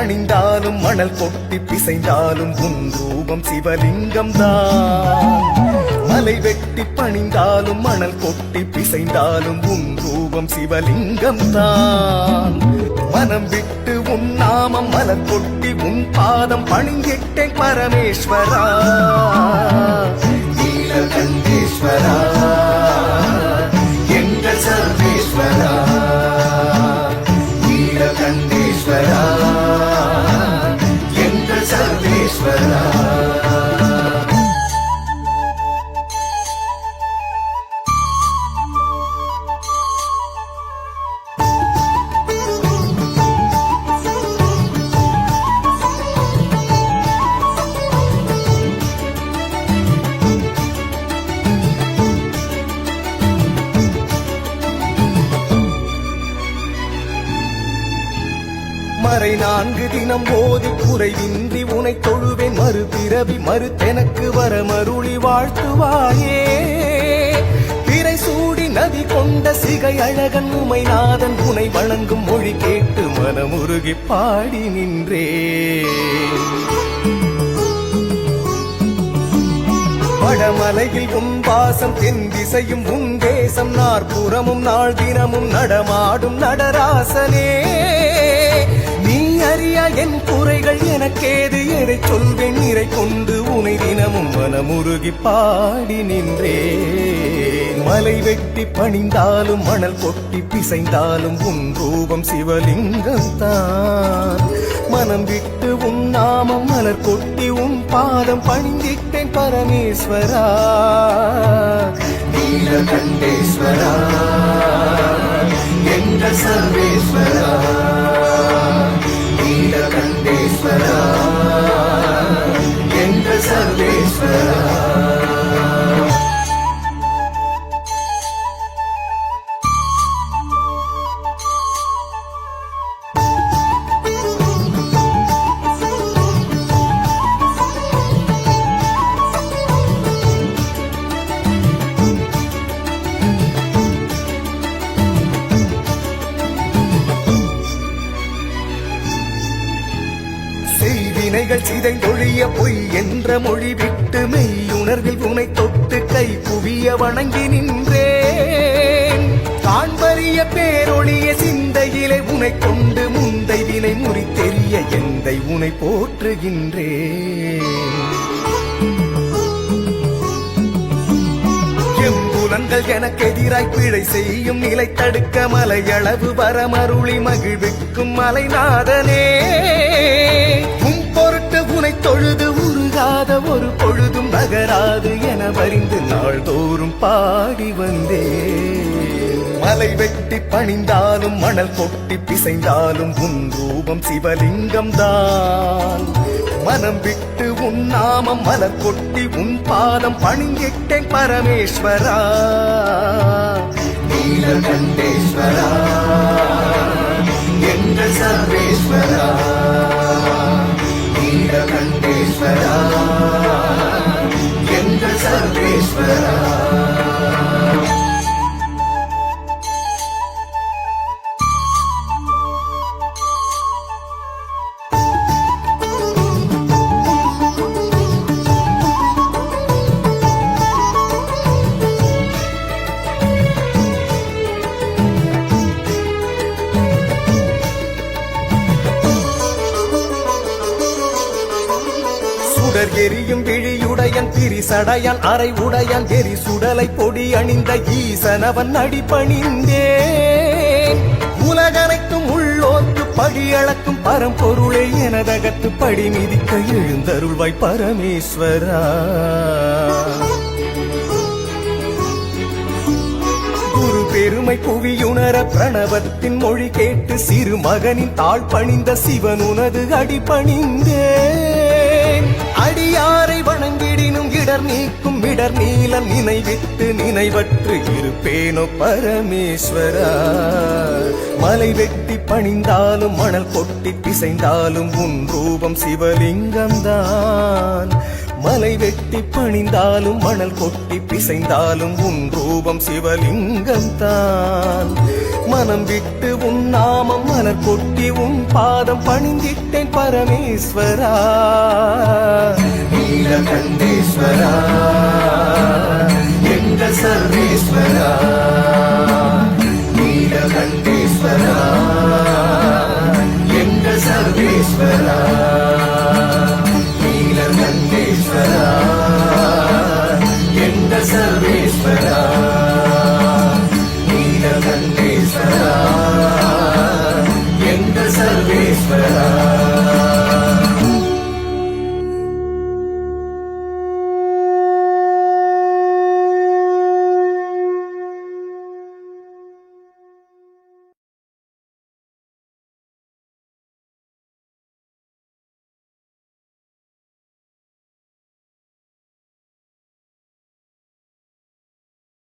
பணிந்தாலும் மணல் கொட்டி பிசைந்தாலும் உன் ரூபம் சிவலிங்கம் தான். மலை வெட்டி பணிந்தாலும் மணல் கொட்டி பிசைந்தாலும் உன் ரூபம் சிவலிங்கம் தான். மனம் விட்டு உன் நாமம் மலர் கொட்டி உன் பாதம் பணிந்திட்டேன் பரமேஸ்வரா நீலகண்டேஸ்வரா எங்கள் சர்வேஸ்வரா நீலகண்டேஸ்வரா எங்கள் சர்வேஸ்வரா. மறை 4 தினம் ஓதி குறைவின்றி உனை தொழுவேன் மறுபிறவி மறுத்தெனக்கு வர மருளி வாழ்த்துவாயே. பிறை சூடி நதி கொண்ட சிகை அழகன் உமைநாதன் உனை வணங்கும் மொழி கேட்டு மனமுருகி பாடி நின்றே. வடமலையில் உன் வாசம் தென் திசையும் உன் தேசம் நாற்புறமும் நாள் தினமும் நடமாடும் நடராசனே. நீ அறியா என் குறைகள் எனக்கேது எதை சொல்வேன் நிறை கொண்டு உனை தினமும் மனமுருகி பாடி நின்றே. மலை வெட்டி பணிந்தாலும் மணல் கொட்டி பிசைந்தாலும் உன் ரூபம் சிவலிங்கம் தான். மனம் விட்டு உன் நாமம் மலர் கொட்டி உன் பாதம் பணிந்திட்டேன் பரமேஸ்வரா நீலகண்டேஸ்வரா எங்கள் சர்வேஸ்வரா நீலகண்டேஸ்வரா எங்கள் சர்வேஸ்வரா. வினைகள் சிதைந்தொழிய பொய் என்ற மொழி விட்டு மெய்யுணர்வில் உனை தொட்டு கை குவிய வணங்கி நின்றேன். காண்பறிய பேரொழிய சிந்தையிலே உனை கொண்டு முந்தை வினை முறித்தெறிய எந்தை உனை போற்றுகின்றேன். எம்புலன்கள் எனக்கு எதிராய் பிழை செய்யும் நிலை தடுக்க மலையளவு வரமருளி மகிழ்விக்கும் மலைநாதனே. பொருட்டு உனை தொழுது உருகாத ஒரு பொழுதும் நகராது என வரிந்து நாள்தோறும் பாடி வந்தே. மலை வெட்டி பணிந்தாலும் மணல் கொட்டி பிசைந்தாலும் உன் ரூபம் சிவலிங்கம் தான். மனம் விட்டு உன் நாமம் மலர் கொட்டி உன் பாதம் பணிந்திட்டேன் பரமேஸ்வரா நீலகண்டேஸ்வரா எங்கள் சர்வேஸ்வரா நீலகண்டேஸ்வரா எங்கள் சர்வேஸ்வரா. எரியும் விழியுடையன் பிரிசடையான் அரை உடையான் எரி சுடலை பொடி அணிந்த ஈசனவன் அடிபணிந்தேன். உலகனைத்தும் உள்ளோர்க்கு படியளக்கும் பரம்பொருளை எனதகத்து படி மிதிக்க எழுந்தருள்வாய் பரமேஸ்வரா. குரு பெருமை புவியுணர பிரணவத்தின் மொழி கேட்டு சிறு மகனின் தாழ் பணிந்த சிவன் உனது அடிபணிந்தேன். அடியாரை வணங்கிடினும் இடர் நீக்கும் இடர் நீலம் நினைவிட்டு நினைவற்று இருப்பேனோ பரமேஸ்வரா. மலை வெட்டி பணிந்தாலும் மணல் கொட்டி பிசைந்தாலும் உன் ரூபம் சிவலிங்கம் தான். மலை வெட்டி பணிந்தாலும் மணல் கொட்டி பிசைந்தாலும் உன் ரூபம் சிவலிங்கம் தான். மனம் விட்டு உன் நாமம் மலர் கொட்டி உன் பாதம் பணிந்திட்டேன் பரமேஸ்வரா. நீலகண்டேஸ்வரா எங்கள் சர்வேஸ்வரா.